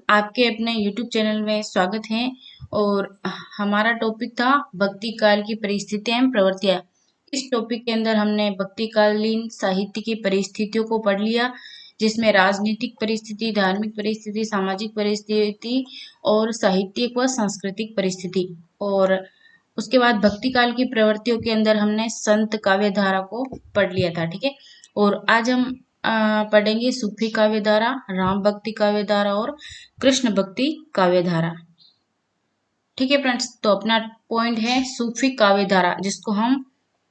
आपके अपने YouTube channel में स्वागत है। और हमारा टॉपिक था भक्ति काल की परिस्थितियां एवं प्रवृत्तियां। इस टॉपिक के अंदर हमने भक्ति कालीन साहित्य की परिस्थितियों को पढ़ लिया, जिसमें राजनीतिक परिस्थिति, धार्मिक परिस्थिति, सामाजिक परिस्थिति और साहित्यिक व सांस्कृतिक परिस्थिति। और उसके बाद भक्ति काल की प्रवृत्तियों के अंदर हमने संत काव्य धारा को पढ़ लिया था। ठीक है। और आज हम पढ़ेंगे सूफी काव्य धारा, राम भक्ति काव्य धारा और कृष्ण भक्ति काव्य धारा। ठीक है फ्रेंड्स, तो अपना पॉइंट है सूफी काव्य धारा, जिसको हम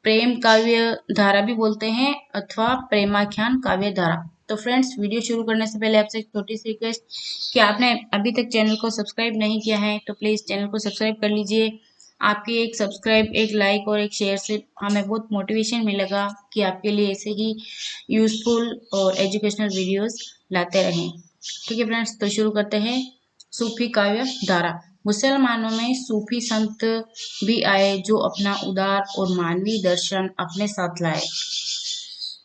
प्रेम काव्य धारा भी बोलते हैं अथवा प्रेमाख्यान काव्य धारा। तो फ्रेंड्स, वीडियो शुरू करने से पहले आपसे एक छोटी सी रिक्वेस्ट कि आपने अभी तक चैनल को सब्सक्राइब नहीं किया है तो प्लीज चैनल को सब्सक्राइब कर लीजिए। आपकी एक सब्सक्राइब, एक लाइक और एक शेयर से हमें बहुत मोटिवेशन मिलेगा कि आपके लिए ऐसे ही यूजफुल और एजुकेशनल वीडियोस लाते रहें। ठीक है फ्रेंड्स, तो शुरू करते हैं। सूफी काव्य धारा। मुसलमानों में सूफी संत भी आए जो अपना उदार और मानवीय दर्शन अपने साथ लाए।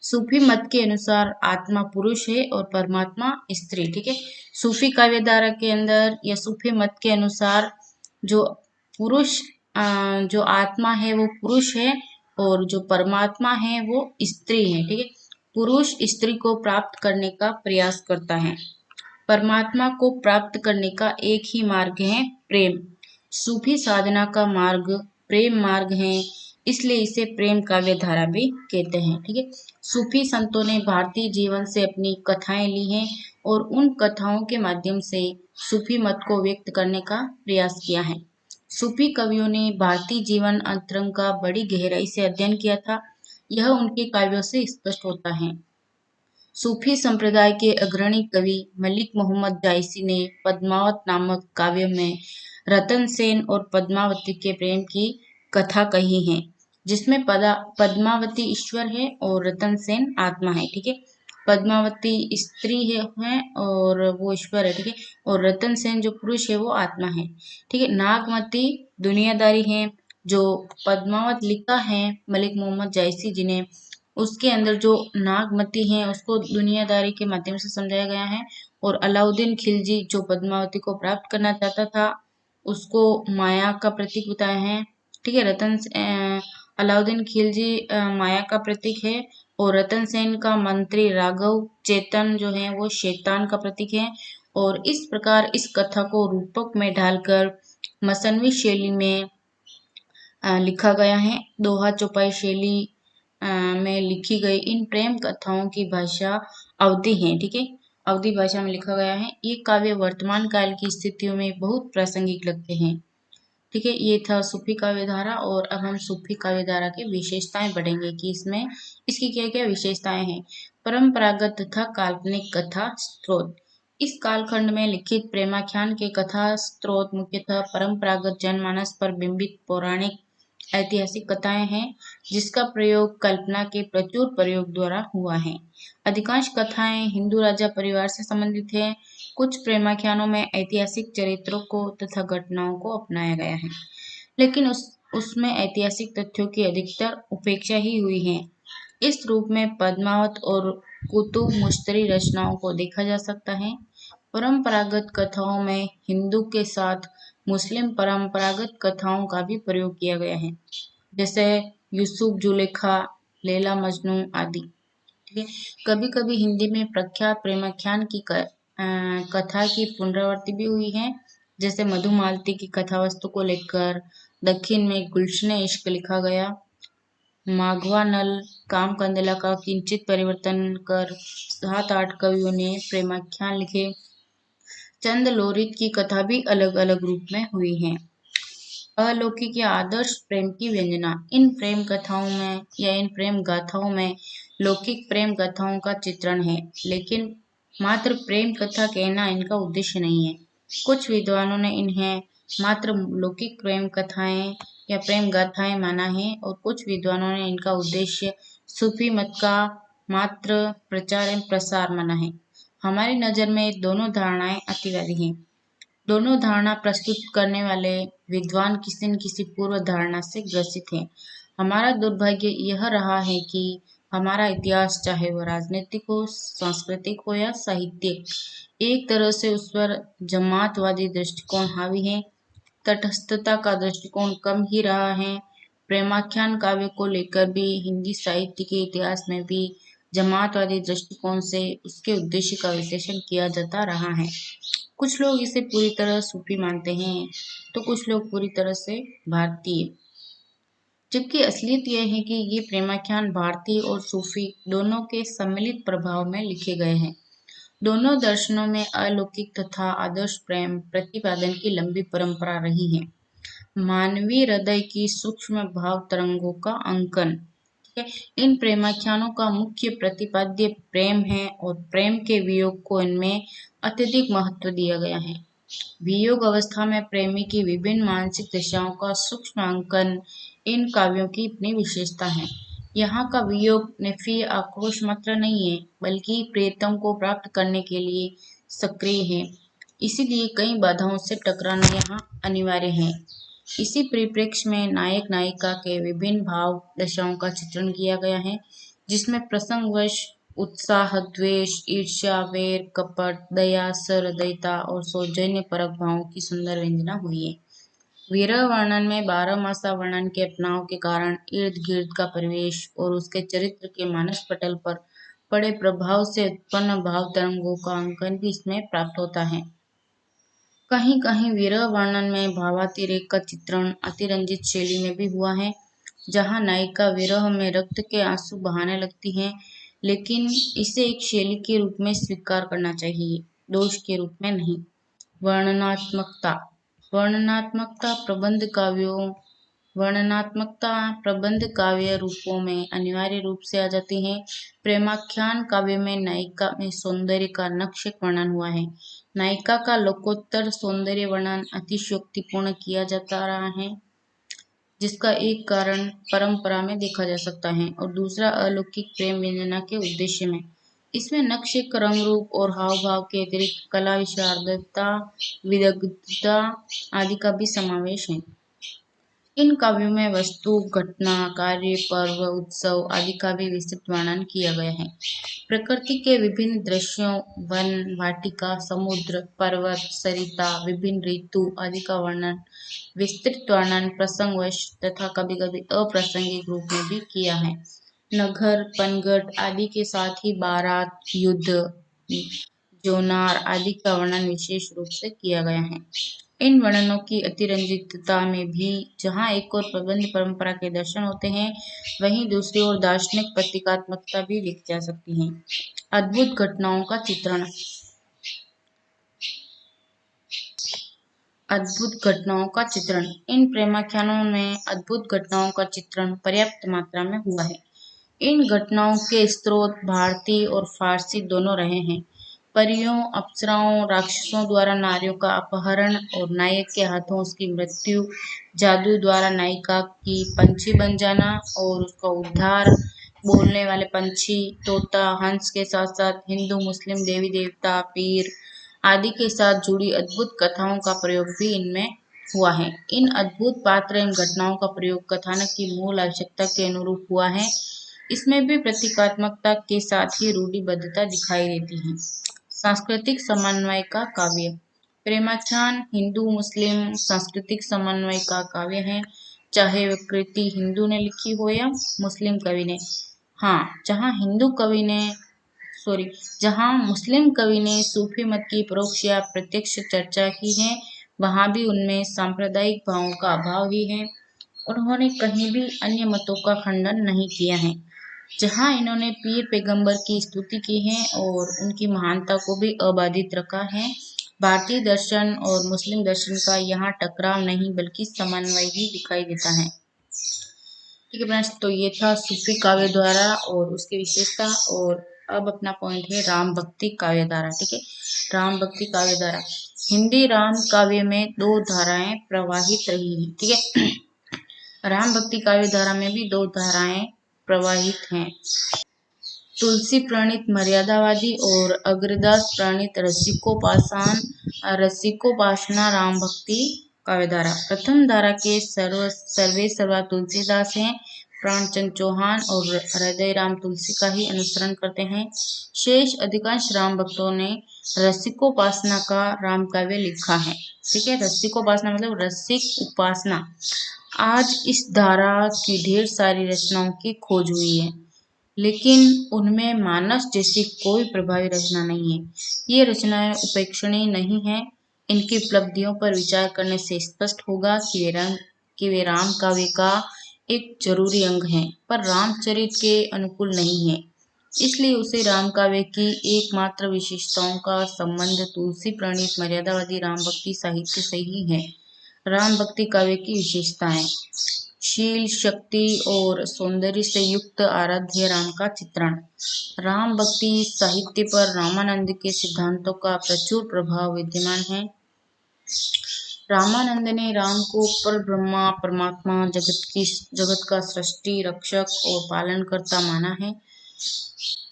सूफी मत के अनुसार आत्मा पुरुष है और परमात्मा स्त्री। ठीक है। सूफी काव्य धारा के अंदर या सूफी मत के अनुसार जो पुरुष जो आत्मा है वो पुरुष है और जो परमात्मा है वो स्त्री है। ठीक है। पुरुष स्त्री को प्राप्त करने का प्रयास करता है। परमात्मा को प्राप्त करने का एक ही मार्ग है, प्रेम। सूफी साधना का मार्ग प्रेम मार्ग है, इसलिए इसे प्रेम काव्य धारा भी कहते हैं। ठीक है। सूफी संतों ने भारतीय जीवन से अपनी कथाएं ली हैं और उन कथाओं के माध्यम से सूफी मत को व्यक्त करने का प्रयास किया है। सूफी कवियों ने भारतीय जीवन अंतरंग का बड़ी गहराई से अध्ययन किया था। यह उनके काव्यों से स्पष्ट होता है। सूफी संप्रदाय के अग्रणी कवि मलिक मोहम्मद जायसी ने पद्मावत नामक काव्य में रतन सेन और पद्मावती के प्रेम की कथा कही है, जिसमें पद्मावती ईश्वर है और रतन सेन आत्मा है। ठीक है। पद्मावती स्त्री है और वो ईश्वर है। ठीक है। और रतन सेन जो पुरुष है वो आत्मा है। ठीक है। नागमती दुनियादारी है। जो पद्मावत लिखा है मलिक मोहम्मद जायसी जी ने, उसके अंदर जो नागमती है उसको दुनियादारी के माध्यम से समझाया गया है। और अलाउद्दीन खिलजी जो पद्मावती को प्राप्त करना चाहता था, उसको माया का प्रतीक बताया है। ठीक है। अलाउद्दीन खिलजी माया का प्रतीक है और रतन सेन का मंत्री राघव चेतन जो है वो शैतान का प्रतीक है। और इस प्रकार इस कथा को रूपक में ढालकर मसनवी शैली में लिखा गया है। दोहा चौपाई शैली में लिखी गई इन प्रेम कथाओं की भाषा अवधी है। ठीक है। अवधी भाषा में लिखा गया है। ये काव्य वर्तमान काल की स्थितियों में बहुत प्रासंगिक लगते हैं। ठीक है। ये था सूफी काव्य धारा। और अब हम सूफी काव्य धारा की विशेषताएं पढ़ेंगे कि इसमें इसकी क्या क्या विशेषताएं हैं। परंपरागत तथा काल्पनिक कथा स्रोत। इस कालखंड में लिखित प्रेमाख्यान के कथा स्रोत मुख्यतः परंपरागत जनमानस पर बिंबित पौराणिक ऐतिहासिक कथाएं हैं, जिसका प्रयोग कल्पना के प्रचुर प्रयोग द्वारा हुआ है। अधिकांश कथाएं हिंदू राजा परिवार से संबंधित है। कुछ प्रेमाख्यानों में ऐतिहासिक चरित्रों को तथा घटनाओं को अपनाया गया है, लेकिन उसमें ऐतिहासिक तथ्यों की अधिकतर उपेक्षा ही हुई है। इस रूप में पद्मावत और कुतुब मुश्तरी रचनाओं को देखा जा सकता है। परंपरागत कथाओं में हिंदू के साथ मुस्लिम परंपरागत कथाओं का भी प्रयोग किया गया है, जैसे यूसुफ जुलेखा, लैला मजनू आदि। ठीक है। कभी कभी हिंदी में प्रख्यात प्रेमाख्यान की कथा की पुनरावृत्ति भी हुई है, जैसे मधुमालती की कथा वस्तु को लेकर दक्षिण में गुलशन इश्क लिखा गया। माघवा नल काम कंदिला का किंचित परिवर्तन कर 7-8 कवियों ने प्रेमाख्यान लिखे। चंद लोरित की कथा भी अलग अलग रूप में हुई है। अलौकिक या आदर्श प्रेम की व्यंजना। इन प्रेम कथाओं में या इन प्रेम गाथाओं में लौकिक प्रेम कथाओं का चित्रण है, लेकिन मात्र प्रेम कथा कहना इनका उद्देश्य नहीं है। कुछ विद्वानों ने इन्हें मात्र लौकिक प्रेम कथाएं या प्रेम गाथाएं माना है और कुछ विद्वानों ने इनका उद्देश्य सूफी मत का मात्र प्रचार एवं प्रसार माना है। हमारी नजर में दोनों धारणाएं अतिवादी हैं। दोनों धारणा प्रस्तुत करने वाले विद्वान किसी न किसी पूर्व धारणा से ग्रसित हैं। हमारा दुर्भाग्य यह रहा है कि हमारा इतिहास, चाहे वह राजनीतिक हो, सांस्कृतिक हो या साहित्यिक, एक तरह से उस पर जमातवादी दृष्टिकोण हावी है। तटस्थता का दृष्टिकोण कम ही रहा है। प्रेमाख्यान काव्य को लेकर भी हिंदी साहित्य के इतिहास में भी जमातवादी दृष्टिकोण से उसके उद्देश्य का विश्लेषण किया जाता रहा है। कुछ लोग इसे पूरी तरह सूफी मानते हैं, तो कुछ लोग पूरी तरह से भारतीय, जबकि असलियत यह है कि ये प्रेमाख्यान भारतीय और सूफी दोनों के सम्मिलित प्रभाव में लिखे गए हैं। दोनों दर्शनों में अलौकिक तथा आदर्श प्रेम प्रतिपादन की लंबी परंपरा रही है। मानवीय हृदय की सूक्ष्म भाव तरंगों का अंकन, ठीक है। इन प्रेमाख्यानों का मुख्य प्रतिपाद्य प्रेम है और प्रेम के वियोग को इनमें अत्यधिक महत्व दिया गया है। वियोग अवस्था में प्रेमी की विभिन्न मानसिक दशाओं का सूक्ष्म अंकन इन काव्यों की अपनी विशेषता है। यहाँ का वियोग नफी आक्रोश मात्र नहीं है, बल्कि प्रियतम को प्राप्त करने के लिए सक्रिय है। इसीलिए कई बाधाओं से टकराना यहाँ अनिवार्य है। इसी परिप्रेक्ष्य में नायक नायिका के विभिन्न भाव दशाओं का चित्रण किया गया है, जिसमें प्रसंगवश उत्साह, द्वेष, ईर्ष्या, वैर, कपट, दया, सहृदयता और सौजन्य परक भावों की सुंदर व्यंजना हुई है। विरह वर्णन में 12 मासा वर्णन के अपनाव के कारण इर्द गिर्द का परिवेश और उसके चरित्र के मानस पटल पर पड़े प्रभाव से उत्पन्न भाव तरंगों का अंकन भी इसमें प्राप्त होता है। कहीं कहीं विरह वर्णन में भावातिरेक का चित्रण अतिरंजित शैली में भी हुआ है, जहां नायिका विरह में रक्त के आंसू बहाने लगती है, लेकिन इसे एक शैली के रूप में स्वीकार करना चाहिए, दोष के रूप में नहीं। वर्णनात्मकता वर्णनात्मकता प्रबंध काव्यों वर्णनात्मकता प्रबंध काव्य रूपों में अनिवार्य रूप से आ जाती है। प्रेमाख्यान काव्य में नायिका में सौंदर्य का नक्शे वर्णन हुआ है। नायिका का लोकोत्तर सौंदर्य वर्णन अतिशयोक्तिपूर्ण किया जाता रहा है, जिसका एक कारण परंपरा में देखा जा सकता है और दूसरा अलौकिक प्रेम व्यंजना के उद्देश्य में। इसमें नक्शे, रंग रूप और हाव भाव के अतिरिक्त कला, विशारदता, विदग्धता आदि का भी समावेश है। इन काव्यों में वस्तु, घटना, कार्य, पर्व, उत्सव आदि का भी विस्तृत वर्णन किया गया है। प्रकृति के विभिन्न दृश्यों, वन, वाटिका, समुद्र, पर्वत, सरिता, विभिन्न ऋतु आदि का वर्णन, विस्तृत वर्णन प्रसंगवश तथा कभी कभी अप्रासंगिक रूप में भी किया है। नगर, पनघट आदि के साथ ही बारात, युद्ध, जोनार आदि का वर्णन विशेष रूप से किया गया है। इन वर्णनों की अतिरंजितता में भी जहाँ एक ओर प्रबंध परंपरा के दर्शन होते हैं, वहीं दूसरी ओर दार्शनिक प्रतीकात्मकता भी दिखी जा सकती है। अद्भुत घटनाओं का चित्रण अद्भुत घटनाओं का चित्रण इन प्रेमाख्यानों में अद्भुत घटनाओं का चित्रण पर्याप्त मात्रा में हुआ है। इन घटनाओं के स्रोत भारतीय और फारसी दोनों रहे हैं। परियों, अप्सराओं, राक्षसों द्वारा नारियों का अपहरण और नायक के हाथों उसकी मृत्यु, जादू द्वारा नायिका की पंछी बन जाना और उसका उद्धार, बोलने वाले पंछी, तोता, हंस के साथ साथ हिंदू मुस्लिम देवी देवता, पीर आदि के साथ जुड़ी अद्भुत कथाओं का प्रयोग भी इनमें हुआ है। इन अद्भुत पात्र एवं घटनाओं का प्रयोग कथानक की मूल आवश्यकता के अनुरूप हुआ है। इसमें भी प्रतीकात्मकता के साथ ही रूढ़िबद्धता दिखाई देती है। सांस्कृतिक समन्वय का काव्य प्रेमाख्यान हिंदू मुस्लिम सांस्कृतिक समन्वय का काव्य है, चाहे वह कृति हिंदू ने लिखी हो या मुस्लिम कवि ने। हाँ, जहाँ मुस्लिम कवि ने सूफी मत की परोक्ष या प्रत्यक्ष चर्चा की है, वहाँ भी उनमें सांप्रदायिक भावों का अभाव ही है। उन्होंने कहीं भी अन्य मतों का खंडन नहीं किया है। जहाँ इन्होंने पीर पैगंबर की स्तुति की है और उनकी महानता को भी अबाधित रखा है। भारतीय दर्शन और मुस्लिम दर्शन का यहाँ टकराव नहीं बल्कि समन्वय ही दिखाई देता है। ठीक है फ्रेंड्स, तो ये था सूफी काव्य धारा और उसकी विशेषता। और अब अपना पॉइंट है राम भक्ति काव्य धारा। ठीक है, राम भक्ति काव्य धारा हिंदी राम काव्य में 2 धाराएं प्रवाहित रही हैं। ठीक है, राम भक्ति काव्य धारा में भी 2 धाराएं प्रवाहित हैं। तुलसी प्रणीत मर्यादावादी और अग्रदास प्रणीत रसिकोपासना राम भक्ति काव्य धारा। प्रथम धारा के सर्वे सर्वा तुलसीदास हैं। प्राणचंद चौहान और हृदय राम तुलसी का ही अनुसरण करते हैं। शेष अधिकांश राम भक्तों ने रसिकोपासना का राम काव्य लिखा है। ठीक है, रसिकोपासना मतलब रसिक उपासना। आज इस धारा की ढेर सारी रचनाओं की खोज हुई है, लेकिन उनमें मानस जैसी कोई प्रभावी रचना नहीं है। ये रचनाएं उपेक्षणीय नहीं है। इनकी उपलब्धियों पर विचार करने से स्पष्ट होगा कि वे राम काव्य का एक जरूरी अंग हैं, पर रामचरित के अनुकूल नहीं है। इसलिए उसे राम काव्य की एकमात्र विशेषताओं का संबंध तुलसी प्रणीत मर्यादावादी राम भक्ति साहित्य से ही है। राम भक्ति काव्य की विशेषताएं: शील, शक्ति और सौंदर्य से युक्त आराध्य राम का चित्रण। राम भक्ति साहित्य पर रामानंद के सिद्धांतों का प्रचुर प्रभाव विद्यमान है। रामानंद ने राम को पर ब्रह्मा, परमात्मा, जगत का सृष्टि, रक्षक और पालनकर्ता माना है।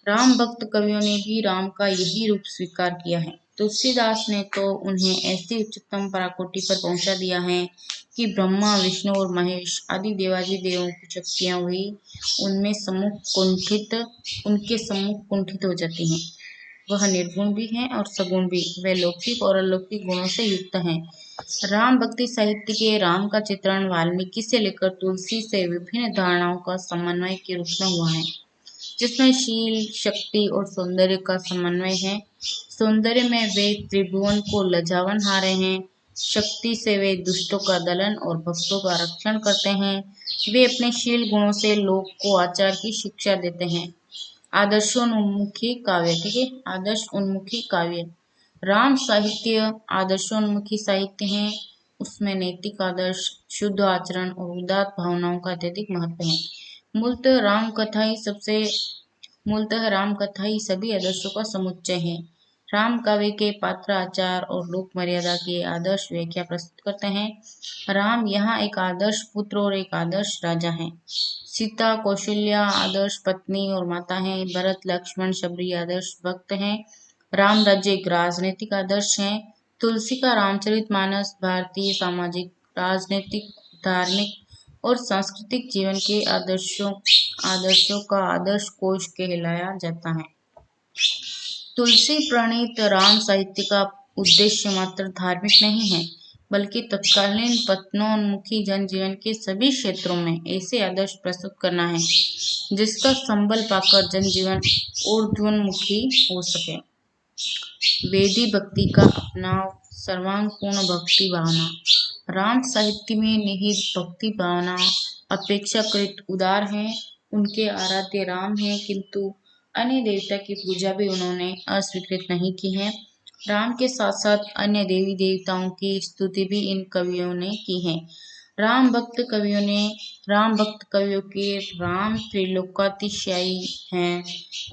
राम भक्त कवियों ने भी राम का यही रूप स्वीकार किया है। तुलसीदास ने तो उन्हें ऐसी उच्चतम पराकोटि पर पहुंचा दिया है कि ब्रह्मा, विष्णु और महेश आदि देवादि देवों की शक्तियां भी उनके सम्मुख कुंठित हो जाती हैं। वह निर्गुण भी हैं और सगुण भी। वे लौकिक और अलौकिक गुणों से युक्त हैं। राम भक्ति साहित्य के राम का चित्रण वाल्मीकि से लेकर तुलसी से विभिन्न धारणाओं का समन्वय के रूप में हुआ है, जिसमें शील, शक्ति और सौंदर्य का समन्वय है। सौंदर्य में वे त्रिभुवन को लज्जावन हारे हैं। शक्ति से वे दुष्टों का दलन और भक्तों का रक्षण करते हैं। वे अपने शील गुणों से लोक को आचार की शिक्षा देते हैं। आदर्शोन्मुखी काव्य, ठीक है, आदर्श उन्मुखी काव्य। राम साहित्य आदर्शोन्मुखी साहित्य है। उसमें नैतिक आदर्श, शुद्ध आचरण और उदात्त भावनाओं का अत्यधिक महत्व है। मूलतः राम कथा ही सभी आदर्शों का समुच्चय है। राम काव्य के पात्र, आचार और लोक मर्यादा की आदर्श व्याख्या प्रस्तुत करते हैं। राम यहाँ एक आदर्श पुत्र और एक आदर्श राजा है। सीता, कौशल्या आदर्श पत्नी और माता है। भरत, लक्ष्मण, शबरी आदर्श भक्त हैं। राम राज्य एक राजनीतिक आदर्श है। तुलसी का रामचरितमानस भारतीय सामाजिक, राजनीतिक, धार्मिक और सांस्कृतिक जीवन के आदर्शों का आदर्श कोश कहलाया जाता है। तुलसी प्रणीत राम साहित्य का उद्देश्य मात्र धार्मिक नहीं है, बल्कि तत्कालीन पतनोन्मुखी जनजीवन के सभी क्षेत्रों में ऐसे आदर्श प्रस्तुत करना है जिसका संबल पाकर जनजीवन ऊर्ध्वन्मुखी हो सके। वेदी भक्ति का अपनाव, सर्वांगपूर्ण भक्ति भावना। राम साहित्य में निहित भक्ति भावना अपेक्षाकृत उदार है। उनके आराध्य राम हैं, किंतु अन्य देवता की पूजा भी उन्होंने अस्वीकृत नहीं की है। राम के साथ साथ अन्य देवी देवताओं की स्तुति भी इन कवियों ने की है। राम भक्त कवियों के राम त्रिलोकातिशायी हैं।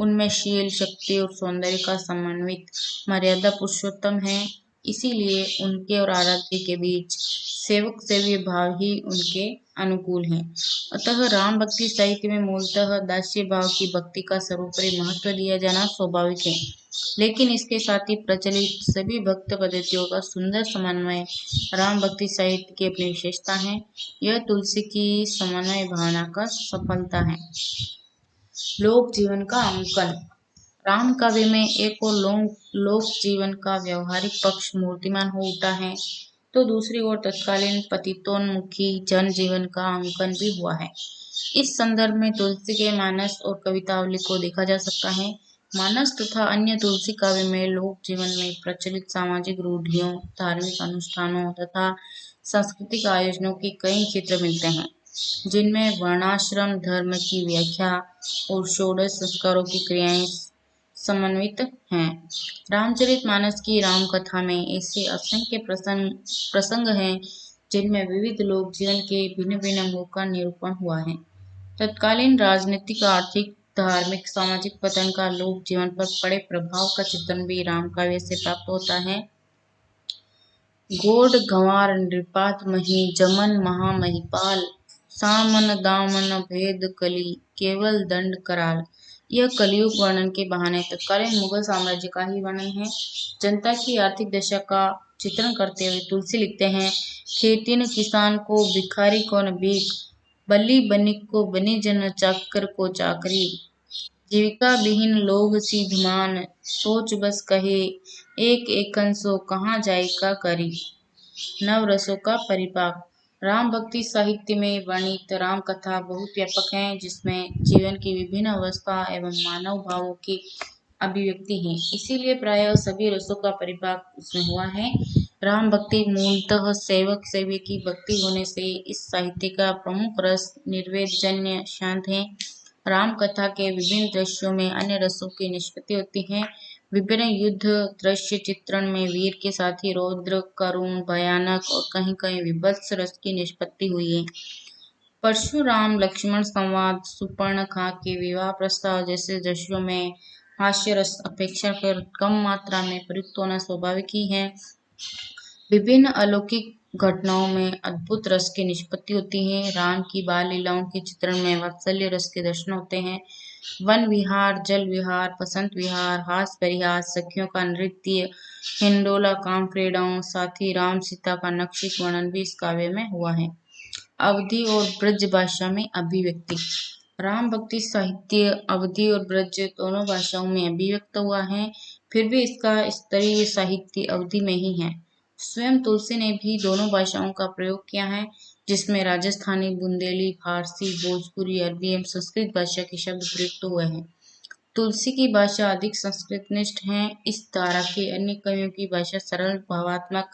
उनमें शील, शक्ति और सौंदर्य का समन्वित मर्यादा पुरुषोत्तम है। इसीलिए उनके और आराध्य के बीच सेवक सेव्य भाव ही उनके अनुकूल है। अतः राम भक्ति साहित्य में मूलतः दास्य भाव की भक्ति का सर्वोपरि महत्व दिया जाना स्वाभाविक है, लेकिन इसके साथ ही प्रचलित सभी भक्त पद्धतियों का सुंदर समन्वय राम भक्ति साहित्य की अपनी विशेषता है। यह तुलसी की समन्वय भावना का सफलता है। लोक जीवन का अंकन। राम काव्य में एक और लोक जीवन का व्यवहारिक पक्ष मूर्तिमान हो उठा है, तो दूसरी ओर तत्कालीन पतितोन्मुखी जन जीवन का अंकन भी हुआ है। इस संदर्भ में तुलसी के मानस और कवितावली को देखा जा सकता है। मानस तथा अन्य तुलसी काव्य में लोक जीवन में प्रचलित सामाजिक रूढ़ियों, धार्मिक अनुष्ठानों तथा सांस्कृतिक आयोजनों के कई चित्र मिलते हैं, जिनमें वर्णाश्रम धर्म की व्याख्या और षोडश संस्कारों की क्रियाएं समन्वित हैं। रामचरितमानस की राम कथा में ऐसे असंख्य प्रसंग हैं जिनमें विविध लोक जीवन के भिन्न भिन्न अंगों का निरूपण हुआ है। तत्कालीन राजनीतिक, आर्थिक, धार्मिक, सामाजिक पतन का लोक जीवन पर पड़े प्रभाव का चित्रण भी राम काव्य से प्राप्त होता है। गोड गंवार नृपात मही जमन महा महिपाल, सामन दामन भेद कली केवल दंड कराल। यह कलियुग वर्णन के बहाने तत्कालीन मुगल साम्राज्य का ही वर्णन है। जनता की आर्थिक दशा का चित्रण करते हुए तुलसी लिखते हैं, खेती न किसान को भिखारी कौन भीख, बलि बनिक को बनि जन चाकर को चाकरी। जीविका विहीन लोग सीधमान, सोच बस कहे एक एकन सो कहाँ जायका करी। नव रसों का परिपाक। राम भक्ति साहित्य में वर्णित राम कथा बहुत व्यापक है, जिसमें जीवन की विभिन्न अवस्था एवं मानव भावों की अभिव्यक्ति है, इसीलिए प्रायः सभी रसों का परिपाक उसमें हुआ है। राम भक्ति मूलतः सेवक सेवी की भक्ति होने से इस साहित्य का प्रमुख रस निर्वेदजन्य शांत है। राम कथा के विभिन्न दृश्यों में अन्य रसों की निष्पत्ति होती है। विभिन्न युद्ध दृश्य चित्रण में वीर के साथ ही रौद्र, करुण, भयानक और कहीं कहीं विभत्स रस की निष्पत्ति हुई है। परशुराम लक्ष्मण संवाद, सुपर्णखा के विवाह प्रस्ताव जैसे दृश्यों में हास्य रस अपेक्षाकृत कम मात्रा में प्रयुक्त होना स्वाभाविक ही है। विभिन्न अलौकिक घटनाओं में अद्भुत रस की निष्पत्ति होती है। राम की बाल लीलाओं के चित्रण में वात्सल्य रस के दर्शन होते हैं। वन विहार, जल विहार, बसंत विहार, हास परिहास, सखियों का नृत्य, हिंडोला काम क्रीड़ाओं, साथ ही राम सीता का नक्षिक वर्णन भी इस काव्य में हुआ है। अवधि और ब्रज भाषा में अभिव्यक्ति। राम भक्ति साहित्य अवधि और ब्रज दोनों भाषाओं में अभिव्यक्त हुआ है, फिर भी इसका स्तरीय साहित्य अवधि में ही है। स्वयं तुलसी ने भी दोनों भाषाओं का प्रयोग किया है, जिसमें राजस्थानी, बुंदेली, फारसी, भोजपुरी, अरबी एवं संस्कृत भाषा के शब्द प्रयुक्त हुए हैं। तुलसी की भाषा अधिक संस्कृतनिष्ठ है। इस धारा के अन्य कवियों की भाषा सरल, भावात्मक,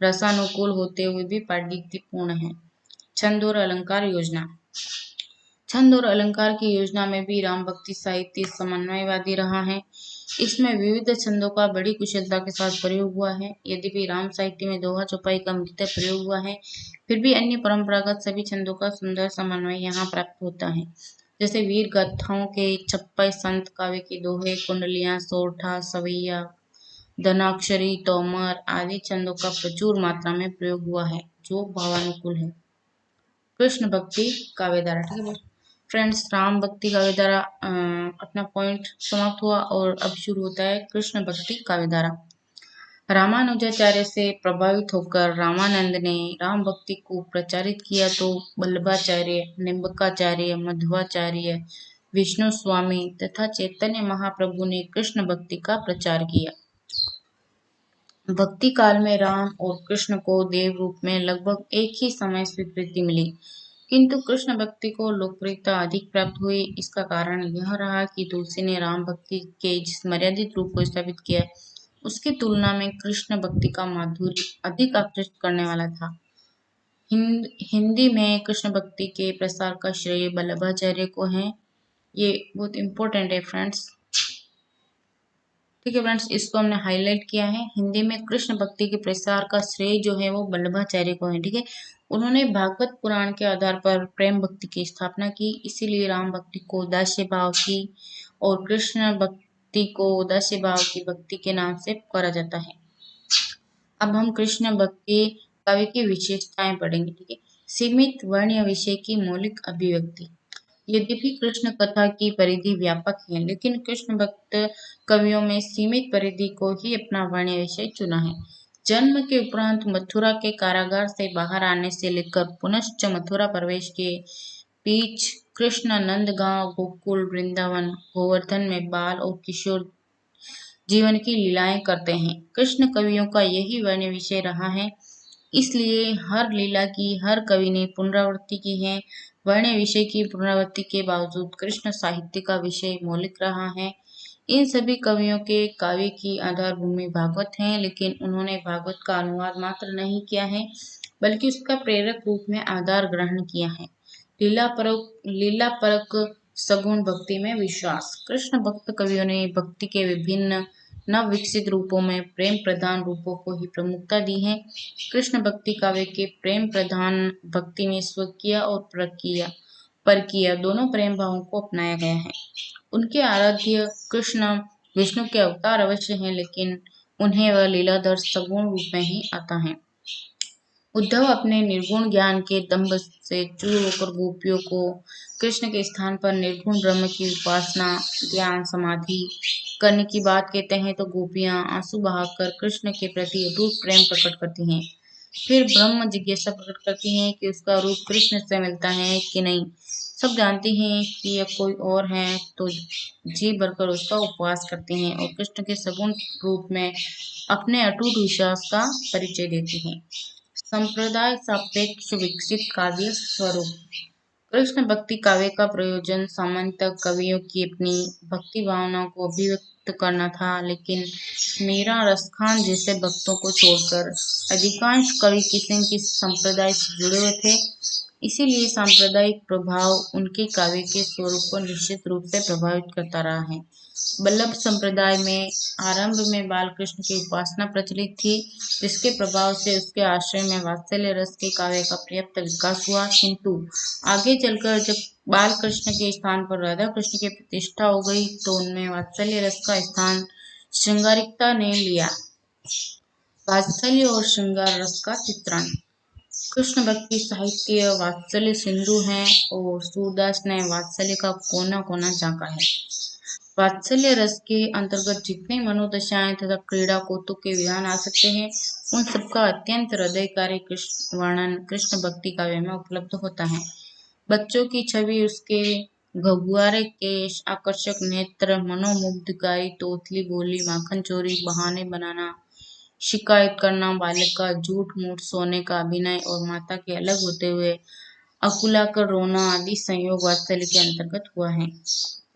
रसानुकूल होते हुए भी पांडित्यपूर्ण है। छंद और अलंकार योजना। छंद और अलंकार की योजना में भी राम भक्ति साहित्य समन्वयवादी रहा है। इसमें विविध छंदों का बड़ी कुशलता के साथ प्रयोग हुआ है। यद्यपि राम साहित्य में दोहा चौपाई का मुख्यतः प्रयोग हुआ है, फिर भी अन्य परंपरागत सभी छंदों का सुंदर समन्वय यहाँ प्राप्त होता है। जैसे वीर गाथाओं के छप्पय, संत काव्य के दोहे, कुंडलियां, सोरठा, सवैया, धनाक्षरी, तोमर आदि छंदों का प्रचुर मात्रा में प्रयोग हुआ है, जो भावानुकूल है। कृष्ण भक्ति काव्यधारा। ठीक है फ्रेंड्स, राम भक्ति काव्यधारा अपना पॉइंट समाप्त हुआ और अब शुरू होता है कृष्ण भक्ति काव्यधारा। रामानुजाचार्य से प्रभावित होकर रामानंद ने राम भक्ति को प्रचारित किया, तो वल्लभाचार्य, निम्बकाचार्य, मध्वाचार्य, विष्णु स्वामी तथा चैतन्य महाप्रभु ने कृष्ण भक्ति का प्रचार किया। भक्ति काल में राम और कृष्ण को देव रूप में लगभग एक ही समय स्वीकृति मिली, किंतु कृष्ण भक्ति को लोकप्रियता अधिक प्राप्त हुई। इसका कारण यह रहा कि तुलसी ने राम भक्ति के जिस मर्यादित रूप को स्थापित किया, उसकी तुलना में कृष्ण भक्ति का माधुर्य अधिक आकृष्ट करने वाला था। हिंदी में कृष्ण भक्ति के प्रसार का श्रेय वल्लभाचार्य को है। ये बहुत इंपॉर्टेंट है फ्रेंड्स। ठीक है फ्रेंड्स, इसको हमने हाईलाइट किया है। हिंदी में कृष्ण भक्ति के प्रसार का श्रेय जो है वो वल्लभाचार्य को है। ठीक है, उन्होंने भागवत पुराण के आधार पर प्रेम भक्ति की स्थापना की, इसीलिए राम भक्ति को दास्य भाव की और कृष्ण भक्ति को दास्य भाव की भक्ति के नाम से पुकारा जाता है। अब हम कृष्ण भक्ति काव्य की विशेषताएं पढ़ेंगे। ठीक है, सीमित वर्ण्य विषय की मौलिक अभिव्यक्ति। यद्यपि कृष्ण कथा की परिधि व्यापक है, लेकिन कृष्ण भक्त कवियों में सीमित परिधि को ही अपना वर्ण्य विषय चुना है। जन्म के उपरांत मथुरा के कारागार से बाहर आने से लेकर पुनश्च मथुरा प्रवेश के बीच कृष्ण नंदगांव, गोकुल, वृंदावन, गोवर्धन में बाल और किशोर जीवन की लीलाएं करते हैं। कृष्ण कवियों का यही वर्ण्य विषय रहा है, इसलिए हर लीला की हर कवि ने पुनरावृत्ति की है। वर्ण्य विषय की पुनरावृत्ति के बावजूद कृष्ण साहित्य का विषय मौलिक रहा है। इन सभी कवियों के काव्य की आधार भूमि भागवत है, लेकिन उन्होंने भागवत का अनुवाद मात्र नहीं किया है, बल्कि उसका प्रेरक रूप में आधार ग्रहण किया है। लीला परक सगुण भक्ति में विश्वास। कृष्ण भक्त कवियों ने भक्ति के विभिन्न नव विकसित रूपों में प्रेम प्रधान रूपों को ही प्रमुखता दी है। कृष्ण भक्ति काव्य के प्रेम प्रधान भक्ति में स्वकीय और परकीय दोनों प्रेम भावों को अपनाया गया है। उनके आराध्य कृष्ण विष्णु के अवतार अवश्य हैं, लेकिन उन्हें वह लीलाधर सगुण रूप में ही आता है। उद्धव अपने निर्गुण ज्ञान के दंभ से चूर होकर गोपियों को कृष्ण के स्थान पर निर्गुण ब्रह्म की उपासना, ज्ञान, समाधि करने की बात कहते हैं, तो गोपियां आंसू बहाकर कृष्ण के प्रति अटूट प्रेम प्रकट करती हैं। फिर ब्रह्म जिज्ञासा प्रकट करती हैं कि उसका रूप कृष्ण से मिलता है कि नहीं। सब जानते हैं कि यह कोई और है, तो जी भरकर उसका उपवास करते हैं और कृष्ण के सगुण रूप में अपने अटूट विश्वास का परिचय देते हैं। संप्रदाय सापेक्ष विकसित काव्य स्वरूप। कृष्ण भक्ति काव्य का प्रयोजन सामान्यतः कवियों की अपनी भक्ति भावनाओं को अभिव्यक्त करना था, लेकिन मीरा, रसखान जैसे भक्तों को छोड़कर अधिकांश कवि किसी न किसी संप्रदाय से जुड़े हुए थे। इसीलिए सांप्रदायिक प्रभाव उनके काव्य के स्वरूप को निश्चित रूप से प्रभावित करता रहा है। बल्लभ संप्रदाय में आरंभ में बाल कृष्ण की उपासना प्रचलित थी, जिसके प्रभाव से उसके आश्रय में वात्सल्य रस के काव्य का पर्याप्त विकास हुआ। किंतु आगे चलकर जब बाल कृष्ण के स्थान पर राधा कृष्ण की प्रतिष्ठा हो गई, तो उनमें वात्सल्य रस का स्थान श्रृंगारिकता ने लिया। वात्सल्य और श्रृंगार रस का चित्रण। कृष्ण भक्ति साहित्य वात्सल्य सिंधु है और सूरदास ने वात्सल्य का कोना कोना झांका है। वात्सल्य रस के अंतर्गत जितने मनोदशाएं तथा क्रीड़ा कौतुक के विधान आ सकते हैं, उन सबका अत्यंत हृदयकारी कृष्ण वर्णन कृष्ण भक्ति काव्य में उपलब्ध होता है। बच्चों की छवि, उसके घुघुआरे केश, आकर्षक नेत्र, मनोमुग्धकारी तोतली बोली, माखन चोरी, बहाने बनाना, शिकायत करना, बालक का झूठ मूठ सोने का अभिनय और माता के अलग होते हुए अकुलाकर रोना आदि संयोग वात्सल्य के अंतर्गत हुआ है।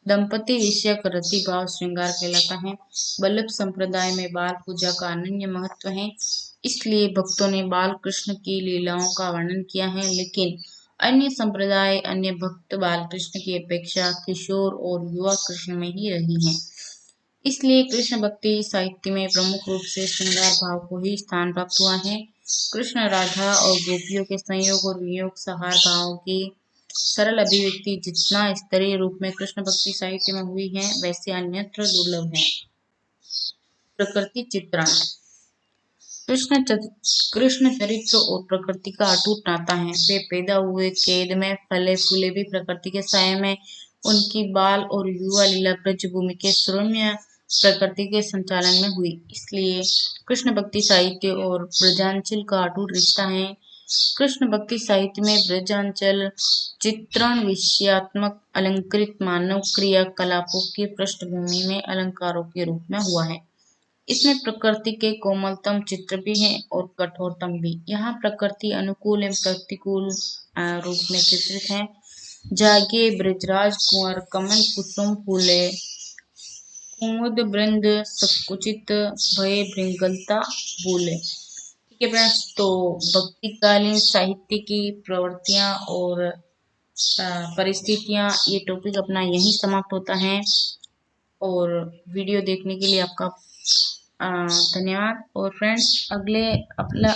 दंपति विषयक रति भाव श्रृंगार कहलाता है। बल्लभ संप्रदाय में बाल पूजा का अनन्य महत्व है, इसलिए भक्तों ने बाल कृष्ण की लीलाओं का वर्णन किया है, लेकिन अन्य संप्रदाय, अन्य भक्त बाल कृष्ण की अपेक्षा किशोर और युवा कृष्ण में ही रही हैं। इसलिए कृष्ण भक्ति साहित्य में प्रमुख रूप से श्रृंगार भाव को ही स्थान प्राप्त हुआ है। कृष्ण, राधा और गोपियों के संयोग और वियोग सहार भाव की सरल अभिव्यक्ति जितना स्तरीय रूप में कृष्ण भक्ति साहित्य में हुई है, वैसे अन्यत्र दुर्लभ है। प्रकृति चित्रण। कृष्ण चरित्र और प्रकृति का अटूट नाता है। वे पैदा हुए कैद में, फले फूले भी प्रकृति के साये में। उनकी बाल और युवा लीला ब्रजभूमि के सुरम्य प्रकृति के संचालन में हुई। इसलिए कृष्ण भक्ति साहित्य और ब्रजांचल का अटूट रिश्ता है। कृष्ण भक्ति साहित्य में ब्रजांचल चित्रण विषयात्मक अलंकृत मानव क्रियाकलापों की पृष्ठभूमि में अलंकारों के रूप में हुआ है। इसमें प्रकृति के कोमलतम चित्र भी हैं और कठोरतम भी। यहाँ प्रकृति अनुकूल एवं प्रतिकूल रूप में चित्रित है। जागे ब्रजराज कुंवर, कमल कुसुम फूले, कुमुद वृंद संकुचित भये भृंगलता बोले। ठीक है फ्रेंड्स, तो भक्तिकालीन साहित्य की प्रवृत्तियां और परिस्थितियां, ये टॉपिक अपना यहीं समाप्त होता है। और वीडियो देखने के लिए आपका धन्यवाद। और फ्रेंड्स, अगले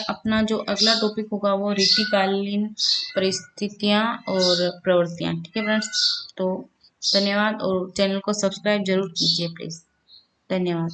अपना जो अगला टॉपिक होगा वो रीतिकालीन परिस्थितियां और प्रवृत्तियां। ठीक है फ्रेंड्स, तो धन्यवाद और चैनल को सब्सक्राइब जरूर कीजिए प्लीज। धन्यवाद।